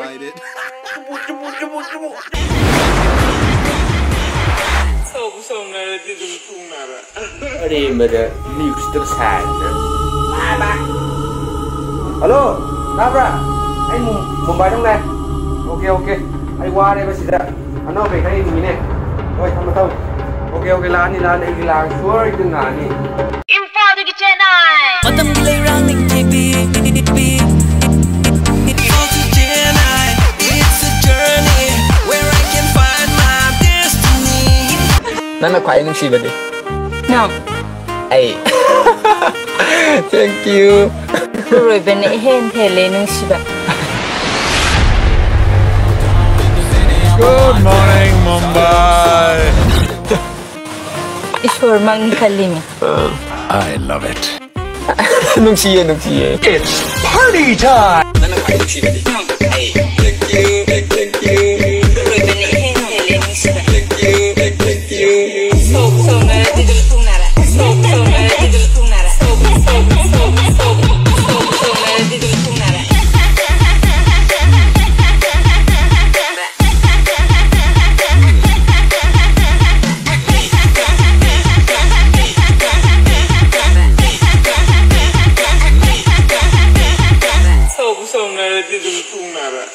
excited. Đây mà được Mr. Sàn ba. Alo, đáp ra. Anh Mumbai trong này. Ok. Anh qua đây bác sĩ đã. Anh nói về cái gì nè. Ôi, thăm tao. Ok, lá đi lá suối từng ngả đi. Info đi cái trên này. Mà tâm lấy ra mình thì bị. Nana quite nung si bade. No. Ay. Thank you. Rồi bên này hen hele nung si ba. Good morning, Mumbai. Ishwar mang kalimi. I love it. Nung si. It's party time. Nana quite nung si bade. Ay. Thank you. Rồi bên này hen hele nung si ba. Thank you. So na dito tung nara. So na dito tung nara. So na dito tung nara. So na dito tung nara.